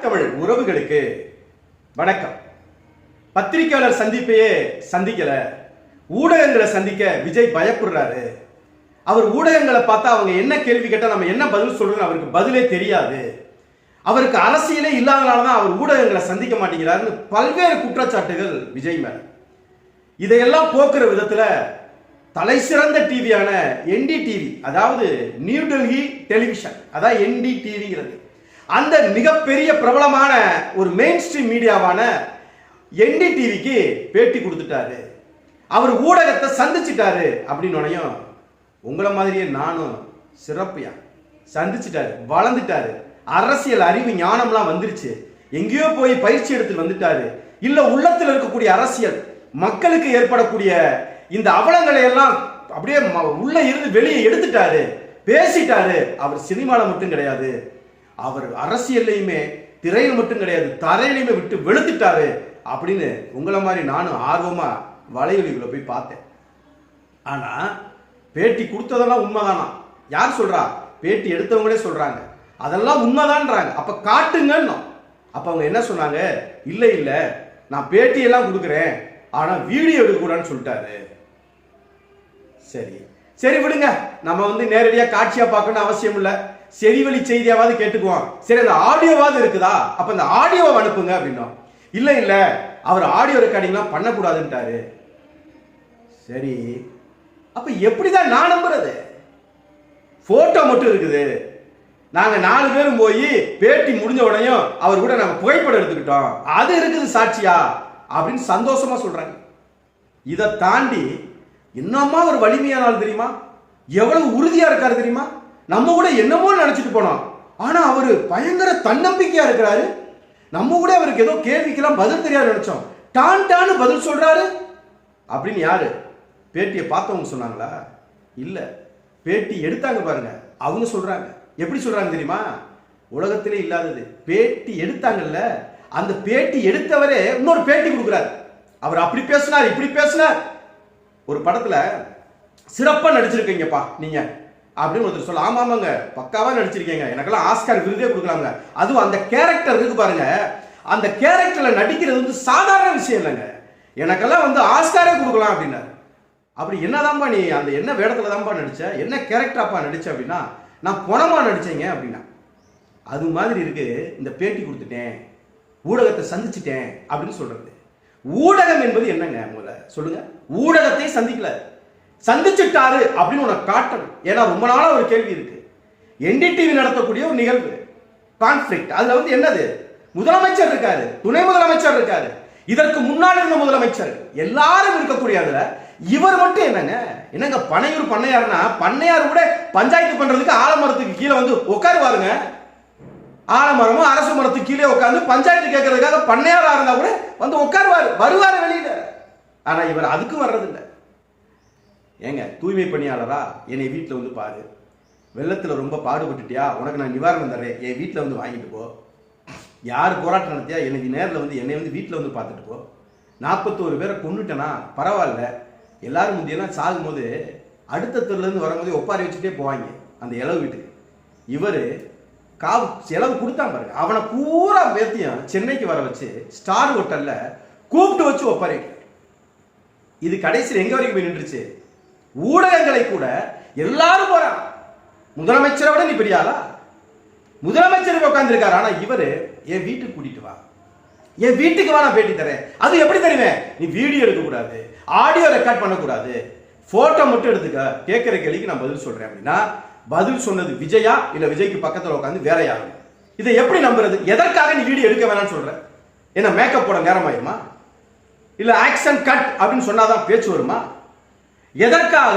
தமிழ் உறவுகளுக்கு வணக்கம். பத்திரிகையாளர் சந்திப்பையே சந்திக்கல, ஊடகங்களை சந்திக்க விஜய் பயப்படுறாரு. அவர் ஊடகங்களை பார்த்தா அவங்க என்ன கேள்வி கேட்டா நம்ம என்ன பதில் சொல்றோம்னு அவருக்கு பதிலே தெரியாது. அவருக்கு அரசியலே இல்லாதனாலதான் அவர் ஊடகங்களை சந்திக்க மாட்டேங்கிறாருன்னு பல்வேறு குற்றச்சாட்டுகள் விஜய் மேல. இதையெல்லாம் போக்குற விதத்துல தலை சிறந்த டிவியான என்டிடிவி, அதாவது நியூ டெல்லி டெலிவிஷன், அதாவது என்டிடிவிங்கிறது, அந்த மிகப்பெரிய பிரபலமான ஒரு மெயின் ஸ்ட்ரீம் மீடியாவான என்டிடிவிக்கு பேட்டி கொடுத்துட்டாரு. அவர் ஊடகத்தை சந்திச்சிட்டாரு அப்படின்னு உங்களை மாதிரியே நானும் சிறப்பியா சந்திச்சிட்டாரு, வளர்ந்துட்டாரு, அரசியல் அறிவு ஞானம்லாம் வந்துருச்சு, எங்கேயோ போய் பயிற்சி எடுத்து வந்துட்டாரு, இல்ல உள்ளத்தில் இருக்கக்கூடிய அரசியல் மக்களுக்கு ஏற்படக்கூடிய இந்த அவலங்களை எல்லாம் அப்படியே உள்ள இருந்து வெளியே எடுத்துட்டாரு, பேசிட்டாரு. அவர் சினிமால மட்டும் கிடையாது, அவர் அரசியல்லையுமே திரையில் மட்டும் கிடையாது, தரையிலையுமே விட்டு வெளுத்துட்டாரு அப்படின்னு உங்களை மாதிரி நானும் ஆர்வமா வலையொலிகளை போய் பார்த்தேன். ஆனா பேட்டி கொடுத்ததெல்லாம் உண்மைதானா? யார் சொல்றா? பேட்டி எடுத்தவங்களே சொல்றாங்க அதெல்லாம் உண்மைதான்றாங்க. அப்ப காட்டுங்கன்னு. அப்ப அவங்க என்ன சொன்னாங்க? இல்ல இல்ல, நான் பேட்டியெல்லாம் கொடுக்குறேன், ஆனா வீடியோ எடுக்கக்கூடாதுன்னு சொல்லிட்டாரு. சரி சரி விடுங்க, நம்ம நேரடியா காட்சியா பார்க்கணும் அவசியம் இல்ல, செவிவழி செய்தியாவது கேட்டுக்குவோம். சரி, அந்த ஆடியோவாவது இருக்குதா? அப்ப அந்த ஆடியோவை அனுப்புங்க அப்படின்னா, இல்ல இல்ல அவர் ஆடியோ ரெக்கார்டிங்லாம் பண்ணக்கூடாதுன்ட்டாரு. சரி, அப்ப எப்படிதான் நான் நம்புறது? போட்டோ மட்டும் இருக்குது, நாங்க 4 பேரும் போய் பேட்டி முடிஞ்ச உடனே அவர் கூட நாங்க புகைப்படம் எடுத்துக்கிட்டோம், அது இருக்குது சாட்சியா அப்படின்னு சந்தோஷமா சொல்றாங்க. இதை தாண்டி என்னமா ஒரு வலிமையானால் தெரியுமா, எவ்வளவு உறுதியா இருக்காரு தெரியுமா. நம்ம கூட என்னமோ நினைச்சிட்டு போனோம், ஆனா அவரு பயங்கர தன்னம்பிக்கையா இருக்கிறாரு. நம்ம கூட அவருக்கு ஏதோ கேள்விக்கெல்லாம் பதில் தெரியாது நினைச்சோம், டான் டான்னு பதில் சொல்றாரு அப்படின்னு யாரு? பேட்டியை பார்த்தவங்க சொன்னாங்களா? இல்ல, பேட்டி எடுத்தாங்க பாருங்க, அவங்க சொல்றாங்க. எப்படி சொல்றாங்க தெரியுமா? உலகத்திலே இல்லாதது, பேட்டி எடுத்தாங்கல்ல, அந்த பேட்டி எடுத்தவரே இன்னொரு பேட்டி கொடுக்குறாரு. அவர் அப்படி பேசினார், இப்படி பேசினார். ஒரு படத்துல சிறப்பா நடிச்சிருக்கீங்கப்பா நீங்க அப்படின்னு ஒருத்தர் சொல்ல, ஆமாமாங்க பக்காவா நடிச்சிருக்கீங்க, எனக்கெல்லாம் ஆஸ்கார் விருதே கொடுக்கலாங்க. அதுவும் அந்த கேரக்டர் இருக்கு பாருங்க, அந்த கேரக்டர்ல நடிக்கிறது சாதாரண விஷயம் இல்லைங்க, எனக்கெல்லாம் ஆஸ்காரே கொடுக்கலாம் அப்படின்னாரு. அப்படி என்னதான்பா நீ அந்த என்ன வேடத்துல தான்ப்பா நடிச்ச, என்ன கேரக்டராப்பா நடிச்ச அப்படின்னா, நான் பணமா நடிச்சேங்க அப்படின்னா. அது மாதிரி இருக்கு இந்த பேட்டி கொடுத்துட்டேன், ஊடகத்தை சந்திச்சிட்டேன் அப்படின்னு சொல்றது. ஊடகம் என்பது என்னங்க? முதல்ல சொல்லுங்க. ஊடகத்தை சந்திக்கல, சந்திச்சுட்டாரு அப்படின்னு உனக்கு காட்டணும். ஏன்னா ரொம்ப நாளா ஒரு கேள்வி இருக்கு, என்டிடிவி நடத்தக்கூடிய ஒரு நிகழ்வு கான்ஃபிளிக்ட், அதுல என்னது, முதலமைச்சர் இருக்காரு, துணை முதலமைச்சர் இருக்காரு, இதற்கு முன்னாடி இருந்த முதலமைச்சர் எல்லாரும் இருக்கக்கூடிய அதுல இவர் மட்டும் என்னங்க பனையூர் பண்ணையாருன்னா, பண்ணையார் கூட பஞ்சாயத்து பண்றதுக்கு ஆலமரத்துக்கு கீழே உட்காருவாருங்க. ஆலமரமும் அரசு மரத்துக்கு கீழே உட்கார்ந்து பஞ்சாயத்து கேட்கறதுக்காக பண்ணையாரா இருந்தா கூட உட்காருவாரு, வருவாரு வெளியில. ஆனா இவர் அதுக்கும் வர்றது இல்லை. ஏங்க தூய்மை பணியாளரா, என்னை வீட்டில் பாரு, வெள்ளத்தில் ரொம்ப பாடுபட்டுட்டியா, உனக்கு நான் நிவாரணம் தர்றேன், என் வீட்டில் வாங்கிட்டு போ. யார் போராட்டம் நடத்தியா எனக்கு நேரில் என்னை வீட்டில் பார்த்துட்டு போ. 41 பேரை கொண்டுட்டேனா பரவாயில்ல, எல்லாரும் முந்தியெல்லாம் சாகும்போது அடுத்த தெருலேருந்து வரும்போது ஒப்பாரி வச்சுட்டே போவாங்க அந்த இளவு வீட்டுக்கு. இவர் காவு செலவு கொடுத்தான் பாருங்க, அவனை பூரா பேத்தியும் சென்னைக்கு வர வச்சு ஸ்டார் ஹோட்டல்ல கூப்பிட்டு வச்சு ஒப்பாரி. இது கடைசியில் எங்க வரைக்கும் போய் நின்றுச்சு? ஊடகங்களை கூட எல்லாரும் போறான். முதலமைச்சரை விட நீ பெரிய ஆளா? முதலமைச்சருக்கு உட்கார்ந்துருக்காரு, ஆனா இவரு என் வீட்டுக்கு கூட்டிட்டு வா, என் வீட்டுக்கு வா, நான் பேட்டி தரேன். அது எப்படி தெரியுமே, நீ வீடியோ எடுக்க கூடாது, ஆடியோ ரெக்கார்ட் பண்ணக்கூடாது, போட்டோ மட்டும் எடுத்துக்க, கேட்கிற கேள்விக்கு நான் பதில் சொல்றேன் அப்படின்னா, பதில் சொன்னது விஜயா இல்ல விஜய்க்கு பக்கத்துல உட்காந்து வேற யாரும்? இதை எப்படி நம்புறது? எதற்காக நீ வீடியோ எடுக்க வேணாம்னு சொல்ற? என்ன மேக்கப் போட நேரம் ஆயிருமா? இல்ல ஆக்ஷன் கட் அப்படின்னு சொன்னாதான் பேச்சு வருமா? எதற்காக?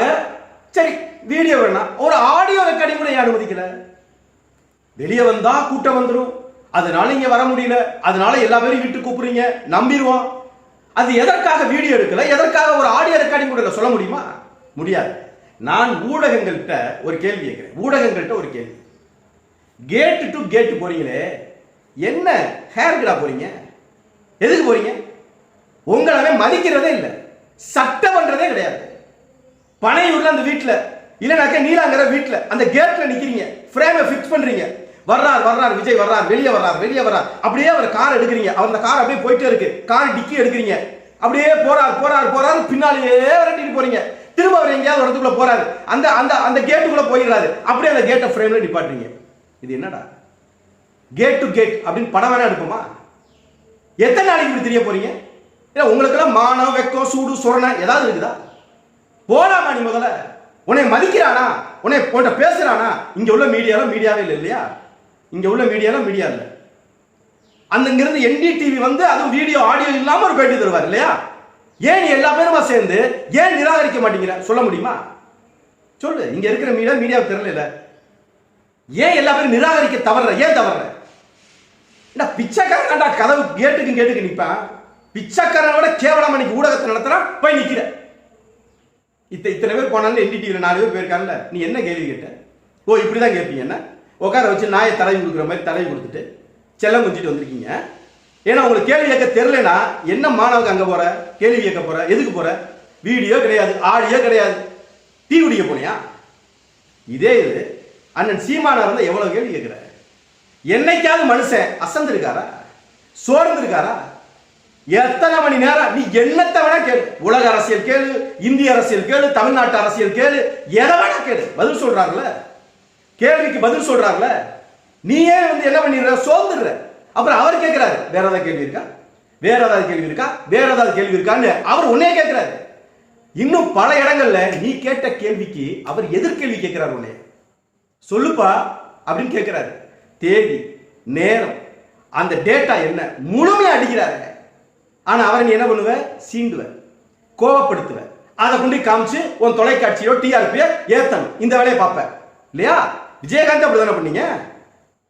சரி வீடியோ வேணாம், ஒரு ஆடியோ ரெக்கார்டிங் கூட அனுமதிக்கல. வெளியே வந்தா கூட்டம் வந்துடும், அதனால இங்க வர முடியல, அதனால எல்லா பேரும் வீட்டுக்கு கூப்பிடுறீங்க, நம்பிடுவோம். அது எதற்காக வீடியோ எடுக்கல, எதற்காக ஒரு ஆடியோ ரெக்கார்டிங் கூட சொல்ல முடியுமா? முடியாது. நான் ஊடகங்கள்கிட்ட ஒரு கேள்வி கேட்கிறேன், ஊடகங்கள்கிட்ட ஒரு கேள்வி. கேட் டு கேட் போறீங்களே, என்ன ஹேர்கடா போறீங்க? எதுக்கு போறீங்க? உங்களவே மதிக்கிறதே இல்லை, சட்டம் பண்றதே கிடையாது. பனையூர்ல அந்த வீட்டுல இல்லனாக்க நீலாங்கர வீட்டுல அந்த கேட்ல நிக்கிறீங்க, ஃப்ரேமை ஃபிக்ஸ் பண்றீங்க, வர்றார் வர்றார் விஜய் வர்றார், வெளியே வர்றார் வெளியே வர்றார். அப்படியே அவர் கார் எடுக்கிறீங்க, அந்த கார் அப்படியே போயிட்டே இருக்கு, கார் டிக்கி எடுக்கிறீங்க, அப்படியே போறார் போறார் போறாரு, பின்னாலேயே விரட்டிட்டு போறீங்க. திரும்ப அவர் எங்கேயாவது இடத்துக்குள்ள போறாரு, அந்த அந்த அந்த கேட்டுக்குள்ள போயிடுறாரு, அப்படியே அந்த கேட்டை ஃப்ரேம்ல நிப்பாட்டுறீங்க. இது என்னடா கேட் டு கேட் அப்படின்னு படம் வேணா எடுப்போமா? எத்தனை நாளைக்கு இப்படி தெரிய போறீங்க? உங்களுக்கு எல்லாம் மானம் வெக்கம் சூடு சுரணை ஏதாவது இருக்குதா? போலாமா நீ முதல்ல? உன்னை மதிக்கிறானா? உன்னை போட்ட பேசுறானா? இங்க உள்ள மீடியாவே இல்லை இல்லையா? இங்க உள்ள மீடியா இல்லை. அந்த இங்கிருந்து என்டிடிவி வந்து அதுவும் வீடியோ ஆடியோ இல்லாம ஒரு பேட்டி தருவார் இல்லையா? ஏன் நீ எல்லா பேருமா சேர்ந்து ஏன் நிராகரிக்க மாட்டேங்கிற? சொல்ல முடியுமா? சொல்லு. இங்க இருக்கிற மீடியாவுக்கு தெரியல. ஏன் எல்லா பேரும் நிராகரிக்க தவற? ஏன் தவற? பிச்சைக்காரன்டா கதவு கேட்டுக்கு நிப்பான். பிச்சைக்காரனோட கேவலம் இன்னைக்கு ஊடகத்தை நடத்துறான், போய் நிக்கிற. இத்தனை பேர் போனாலும் என்டிடிவில 4 பேர் போயிருக்காங்கல்ல, நீ என்ன கேள்வி கேட்ட? ஓ இப்படிதான் கேட்பீங்க? என்ன உட்கார வச்சு நாயை தடவி கொடுக்குற மாதிரி தடவி கொடுத்துட்டு செல்லம் குஞ்சிட்டு வந்திருக்கீங்க. ஏன்னா உங்களுக்கு கேள்வி கேட்க தெரியலனா என்ன மாணவங்க அங்க போற? கேள்வி கேட்க போற? எதுக்கு போற? வீடியோ கிடையாது, ஆடியோ கிடையாது, டீ குடிக்க போனியா? இதே இது அண்ணன் சீமானா இருந்தா எவ்வளவு கேள்வி கேட்கிற? என்னைக்காவது மனுஷன் அசந்திருக்காரா? சோர்ந்திருக்காரா? எத்தனை மணி நேரம் நீ என்னத்தை வேணா கேளு. உலக அரசியல் கேளு, இந்திய அரசியல் கேளு, தமிழ்நாட்டு அரசியல் கேளு, எதை வேணா கேளு. பதில் சொல்றாருல, கேள்விக்கு பதில் சொல்றாருல. நீயே வந்து என்ன பண்ணிடுற? சோர்ந்துடுற. அப்புறம் அவர் கேட்கிறாரு, வேற ஏதாவது கேள்வி இருக்கா, வேற ஏதாவது கேள்வி இருக்கா, வேற ஏதாவது கேள்வி இருக்கான்னு அவர் உன்னே கேட்கிறாரு. இன்னும் பல இடங்கள்ல நீ கேட்ட கேள்விக்கு அவர் எதிர்கேள்வி கேட்கிறார். உன்னே சொல்லுப்பா அப்படின்னு கேட்கிறாரு. தேதி நேரம் அந்த டேட்டா என்ன முழுமையா அடிக்கிறாரு. ஆனா அவரை நீ என்ன பண்ணுவ? சீண்டுவ, கோவப்படுத்துவ, அதை கொண்டு காமிச்சு உன் தொலைக்காட்சியோ டிஆர்பியோ ஏத்தணும். இந்த வேலையை பார்ப்ப இல்லையா? விஜயகாந்த் அப்படிதானே பண்ணீங்க,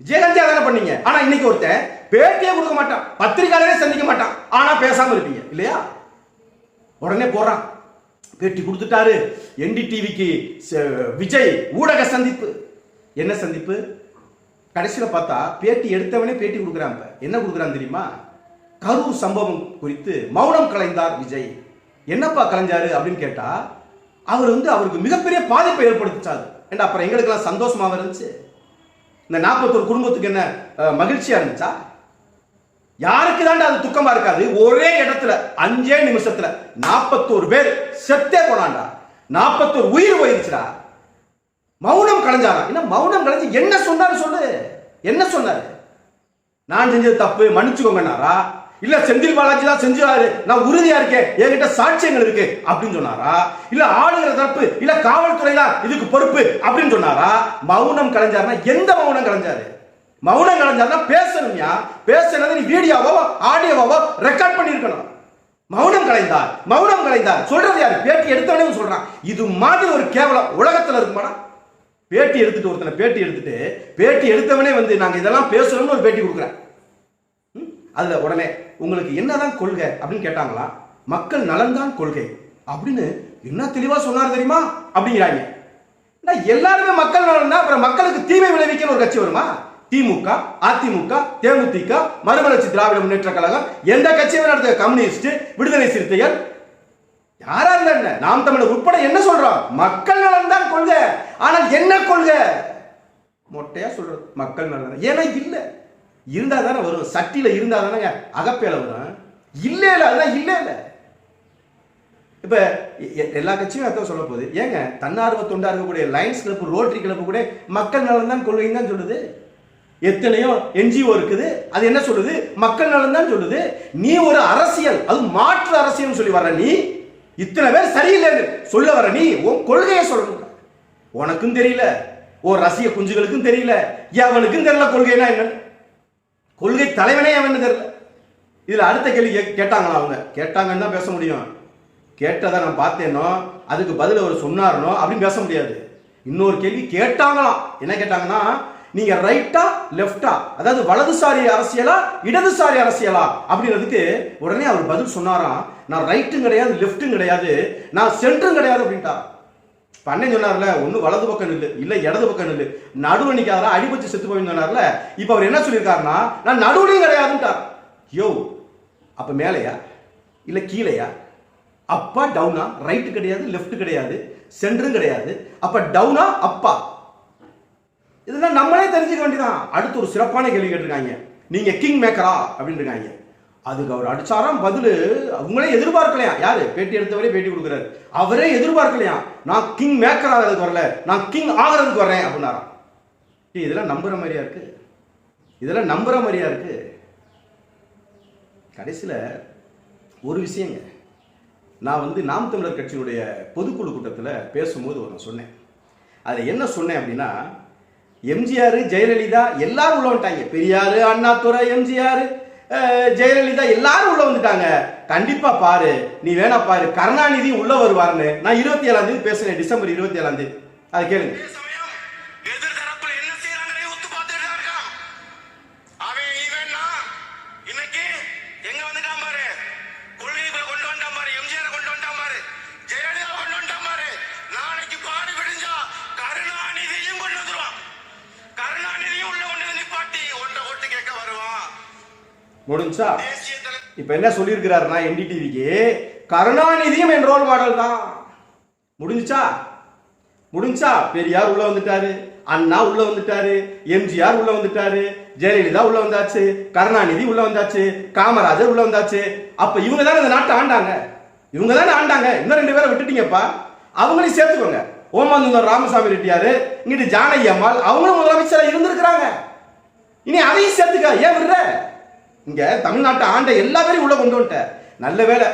விஜயகாந்த் அதானே பண்ணீங்க. ஆனா இன்னைக்கு ஒருத்தன் பேட்டியே கொடுக்க மாட்டான், பத்திரிகையாளரே சந்திக்க மாட்டான், ஆனா பேசாம இருப்பீங்க இல்லையா? உடனே போறான், பேட்டி கொடுத்துட்டாரு என்டிடிவிக்கு விஜய் ஊடக சந்திப்பு. என்ன சந்திப்பு? கடைசியில பார்த்தா பேட்டி எடுத்தவனே பேட்டி கொடுக்குறான். என்ன கொடுக்குறான் தெரியுமா? கரூர் சம்பவம் குறித்து மௌனம் கலைந்தார் விஜய். என்னப்பா கலைஞ்சாரு அப்படின்னு கேட்டா, அவர் வந்து அவருக்கு மிகப்பெரிய பாதிப்பை ஏற்படுத்திச்சாரு. ஏண்டா அப்புறம் எங்களுக்கெல்லாம் சந்தோஷமா இருந்துச்சு? இந்த 41 குடும்பத்துக்கு என்ன மகிழ்ச்சியா இருந்துச்சா? யாருக்கு தாண்டா அது துக்கமா இருக்காது? ஒரே இடத்துல 5 நிமிஷத்துல 41 பேர் செத்தே போனாண்டா, 41 உயிர் போயிருச்சுடா. மௌனம் கலைஞ்சாரா? என்ன மௌனம் கலைஞ்சு என்ன சொன்னாரு சொல்லு. என்ன சொன்னாரு? நான் செஞ்சது தப்பு மன்னிச்சுக்கோங்கன்னாரா? இல்ல செந்தில் பாலாஜி தான் செஞ்சாரு, நான் உறுதியா இருக்கேன், என்கிட்ட சாட்சியங்கள் இருக்கு அப்படின்னு சொன்னாரா? இல்ல ஆளுகிற தரப்பு இல்ல காவல்துறை தான் இதுக்கு பொறுப்பு அப்படின்னு சொன்னாரா? மௌனம் கலைஞ்சாருன்னா எந்த மௌனம் கலைஞ்சாரு? மௌனம் கலைஞ்சாருன்னா பேசணும்யா. பேசுனது நீ வீடியோவோ ஆடியோவோ ரெக்கார்ட் பண்ணிருக்கணும். மௌனம் கலைந்தார், மௌனம் கலைந்தார் சொல்றது யாரு? பேட்டி எடுத்தவனே சொல்றான். இது மாதிரி ஒரு கேவலம் உலகத்துல இருக்குமாடா? பேட்டி எடுத்துட்டு ஒருத்தனை பேட்டி எடுத்தவனே வந்து நாங்க இதெல்லாம் பேசணும்னு ஒரு பேட்டி கொடுக்குறேன். அதுல உடனே உங்களுக்கு என்னதான் கொள்கை அப்படின்னு கேட்டாங்களா? மக்கள் நலன்தான் கொள்கை அப்படின்னு என்ன தெளிவா சொன்னார் தெரியுமா அப்படிங்கிறாங்க. எல்லாருமே மக்கள் நலன் தான், அப்புறம் மக்களுக்கு தீமை விளைவிக்க ஒரு கட்சி வருமா? திமுக, அதிமுக, தேமுதிக, மறுமலர்ச்சி திராவிட முன்னேற்ற கழகம், எந்த கட்சியும் நடத்த கம்யூனிஸ்ட், விடுதலை சிறுத்தைகள், யாரா இருந்தா நாம் தமிழர் உட்பட என்ன சொல்றோம்? மக்கள் நலன் தான் கொள்கை. ஆனால் என்ன கொள்கை? மொட்டையா சொல்றது மக்கள் நலன். ஏன்னா இல்ல இருந்தா தானே வரும், சட்டியில இருந்தா தானே அகப்பேல வரும். இல்ல அதெல்லாம் இல்ல. இப்ப எல்லா கட்சியும் அதான் சொல்ல போகுது. ஏங்க தன்னார்வ தொண்டா இருக்கக்கூடிய லயன்ஸ் கிளப், ரோட்டரி கிளப் கூட மக்கள் நலன் தான் கொள்கைன்னு தான் சொல்லுது. எத்தனையோ என்ஜிஓ இருக்குது, அது என்ன சொல்லுது? மக்கள் நலன் தான் சொல்லுது. நீ ஒரு அரசியல், அது மாற்று அரசியல் சொல்லி வர்ற நீ, இத்தனை பேர் சரியில்லைன்னு சொல்ல வர நீ உன் கொள்கையை சொல்லணும். உனக்கும் தெரியல, ஒரு ரசிக குஞ்சுகளுக்கும் தெரியல, எவனுக்கும் தெரியல கொள்கைனா என்ன, கொள்கை தலைவனே அவன் தெரியல. இதுல அடுத்த கேள்வி கேட்டாங்களா? அவங்க கேட்டாங்கன்னு தான் பேச முடியும். கேட்டதை நான் பார்த்தேனோ அதுக்கு பதில் அவர் சொன்னார்னோ அப்படின்னு பேச முடியாது. இன்னொரு கேள்வி கேட்டாங்களாம். என்ன கேட்டாங்கன்னா, நீங்க ரைட்டா லெப்டா, அதாவது வலதுசாரி அரசியலா இடதுசாரி அரசியலா அப்படின்றதுக்கு உடனே அவர் பதில் சொன்னாராம், நான் ரைட்டும் கிடையாது லெப்டும் கிடையாது, நான் சென்டரும் கிடையாது அப்படின்ட்டா. அண்ணன் சொன்னார்ல, ஒண்ணு வலது பக்கம் நில்லு இல்ல இடது பக்கம் நில்லு, நடுவு நிக்காதா அடிபச்சு செத்து போய் சொன்னார்ல. இப்ப அவர் என்ன சொல்லியிருக்காருன்னா, நான் நடுவுலையும் கிடையாதுன்ட்டார். யோ அப்ப மேலையா இல்ல கீழையா? அப்பா டவுனா? ரைட் கிடையாது லெப்ட் கிடையாது சென்டரும் கிடையாது, அப்ப டவுனா அப்பா? இதெல்லாம் நம்மளே தெரிஞ்சுக்க வேண்டியதான். அடுத்து ஒரு சிறப்பான கேள்வி கேட்டிருக்காங்க, நீங்க கிங் மேக்கரா அப்படின்னு இருக்காங்க. அதுக்கு அவர் அடிச்சாராம் பதில், அவங்களே எதிர்பார்க்கலையா. யாரு பேட்டி எடுத்தவரே பேட்டி கொடுக்குறாரு, அவரே எதிர்பார்க்கலையா. நான் கிங் மேக்கர் ஆகிறதுக்கு வரல, நான் கிங் ஆகிறதுக்கு வரேன் அப்படின்னாராம். இதெல்லாம் நம்புற மாதிரியா இருக்கு, இதெல்லாம் நம்புற மாதிரியா இருக்கு. கடைசியில ஒரு விஷயங்க, நான் நாம் தமிழர் கட்சியினுடைய பொதுக்குழு கூட்டத்தில் பேசும்போது ஒன்று சொன்னேன். அதில் என்ன சொன்னேன் அப்படின்னா, எம்ஜிஆர் ஜெயலலிதா எல்லாரும் உள்ள வந்துட்டாங்க. பெரியார், அண்ணாதுரை, எம்ஜிஆர், ஜெயலலிதா எல்லாரும் உள்ள வந்துட்டாங்க. கண்டிப்பா பாரு, நீ வேணா பாரு, கருணாநிதி உள்ள வருவார்னு நான் 27ஆம் தேதி பேசுறேன், டிசம்பர் 27ஆம் தேதி. அதை கேளுங்க. முடிஞ்சா இப்ப என்ன சொல்லியிருக்கிறாருன்னா, என்டிடிவிக்கு கருணாநிதியும் என் ரோல் மாடல் தான். முடிஞ்சா பெரியார் உள்ள வந்துட்டாரு, அண்ணா உள்ள வந்துட்டாரு, எம்ஜிஆர் உள்ள வந்துட்டாரு, ஜெயலலிதா உள்ள வந்தாச்சு, கருணாநிதி உள்ள வந்தாச்சு, காமராஜர் உள்ள வந்தாச்சு. அப்ப இவங்க தானே இந்த நாட்டை ஆண்டாங்க, இவங்க தானே ஆண்டாங்க. இன்னும் 2 பேரை விட்டுட்டீங்கப்பா, அவங்களையும் சேர்த்துக்கோங்க. ஓமாந்தூர் ராமசாமி ரெட்டியாரு, இங்கிட்டு ஜானகி அம்மாள், அவங்களும் முதலமைச்சராக இருந்திருக்கிறாங்க. இனி அதையும் சேர்த்துக்க, ஏன் விடுற? இங்க தமிழ்நாட்டை ஆண்ட எல்லா பேரையும் உள்ள கொண்டு வந்துட்ட. நல்ல வேலை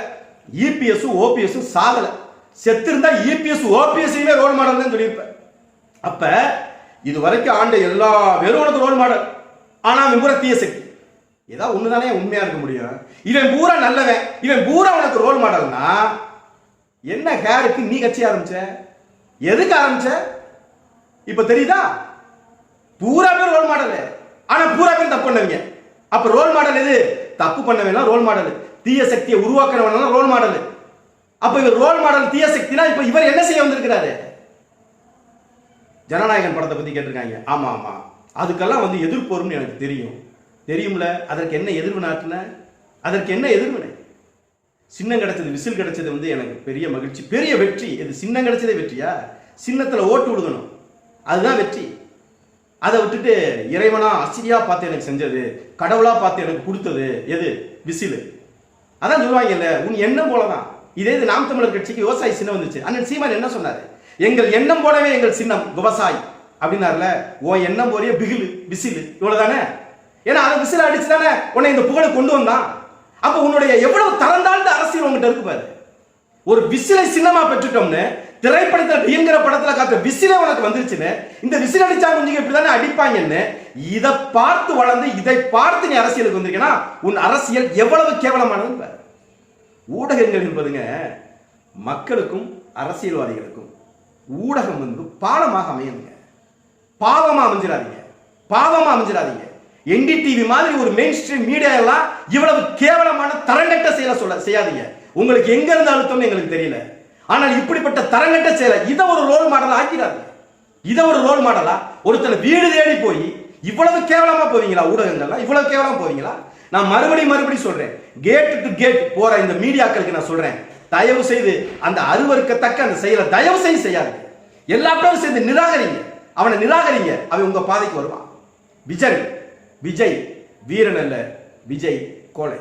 இபிஎஸ் ஓபிஎஸ் சாகல, செத்து இருந்தா இபிஎஸ் ஓபிஎஸ்ஸையுமே ரோல் மாடல் தான் சொல்லியிருப்ப. அப்ப இது வரைக்கும் ஆண்ட எல்லா பேரும் உனக்கு ரோல் மாடல். ஆனா அவன் பூரா தீய சக்தி. ஏதாவது ஒண்ணுதானே உண்மையா இருக்க முடியும். இவன் பூரா நல்லவன், இவன் பூரா உனக்கு ரோல் மாடல்னா என்ன ஹேருக்கு நீ கட்சி ஆரம்பிச்ச? எதுக்கு ஆரம்பிச்ச? இப்ப தெரியுதா? பூரா பேர் ரோல் மாடல், ஆனா பூரா பேர் தப்பு பண்ணவங்க. அப்ப ரோல் மாடல் எது? தப்பு பண்ணவேனா ரோல் மாடல், தீய சக்தியை உருவாக்குறவனா ரோல் மாடல். அப்ப இவர் ரோல் மாடல் தீய சக்தினா இப்ப இவர் என்ன செய்ய வந்திருக்கிறாரு? ஜனநாயகன் படத்தை பத்தி கேட்டிருக்காங்க. ஆமா ஆமா, அதுக்கெல்லாம் எதிர்ப்பு வரும்னு எனக்கு தெரியும்ல. அதற்கு என்ன எதிர்வு நாட்டுன? அதற்கு என்ன எதிர்வினை? சின்னம் கிடைச்சது, விசில் கிடைச்சது எனக்கு பெரிய மகிழ்ச்சி, பெரிய வெற்றி. இது சின்னம் கிடைச்சதே வெற்றியா? சின்னத்துல ஓட்டு விடுக்கணும், அதுதான் வெற்றி. அதை விட்டுட்டு இறைவனா ஆசிரியா பார்த்து எனக்கு செஞ்சது, கடவுளா பார்த்து எனக்கு கொடுத்தது எது? விசில். அதான் சொல்லுவாங்கல்ல, உன் எண்ணம் போலதான். இதே இது நாம் தமிழர் கட்சிக்கு விவசாயி சின்னம் வந்துச்சு. அண்ணன் சீமான் என்ன சொன்னாரு? எங்கள் எண்ணம் போலவே எங்கள் சின்னம் விவசாயி அப்படின்னாருல. உன் எண்ணம் போலயே பிகில் விசில், இவ்வளவுதானே. ஏன்னா அதை விசில் அடிச்சு தானே உன்னை இந்த புகழை கொண்டு வந்தான். அப்ப உன்னுடைய எவ்வளவு தரந்தாழ்ந்த அரசியல் உங்ககிட்ட இருக்கு பாரு. ஒரு விசிலை சின்னமா பெற்றுட்டோம்னு திரைப்படத்தில் என்கிற படத்துல காத்த விசிலே உனக்கு வந்துருச்சுன்னு, இந்த விசில் அடிச்சா கொஞ்சம் இப்படிதானே அடிப்பாங்கன்னு இதை பார்த்து வளர்ந்து இதை பார்த்து நீ அரசியலுக்கு வந்திருக்கேன்னா உன் அரசியல் எவ்வளவு கேவலமானது. ஊடகங்கள் என்பதுங்க மக்களுக்கும் அரசியல்வாதிகளுக்கும் ஊடகம் பாலமாக அமையணுங்க. பாவமா அமைஞ்சிடாதீங்க. என்டிடிவி மாதிரி ஒரு மெயின் ஸ்ட்ரீம் மீடியா எல்லாம் இவ்வளவு கேவலமான தரங்கட்ட செயலை செய்யாதீங்க. உங்களுக்கு எங்க இருந்து அழுத்தம்னு எங்களுக்கு தெரியல. ஆனால் இப்படிப்பட்ட தரங்கட்ட செயலை இதை ஒரு ரோல் மாடலா ஆக்கிறாங்க. இதை ஒரு ரோல் மாடலா ஒருத்தர் வீடு தேடி போய் இவ்வளவு கேவலமா போவீங்களா? ஊடகங்கள்லாம் இவ்வளவு கேவலமா போவீங்களா? நான் மறுபடியும் சொல்றேன், கேட் டு கேட் போற இந்த மீடியாக்களுக்கு நான் சொல்றேன், தயவு செய்து அந்த அருவருக்கத்தக்க அந்த செயலை தயவு செய்து செய்யாதீங்க. எல்லா பேரும் சேர்ந்து நிராகரிங்க, அவனை நிராகரிங்க, அவன் உங்க பாதைக்கு வருவான். விஜய் வீரன் அல்ல, விஜய் கோலை.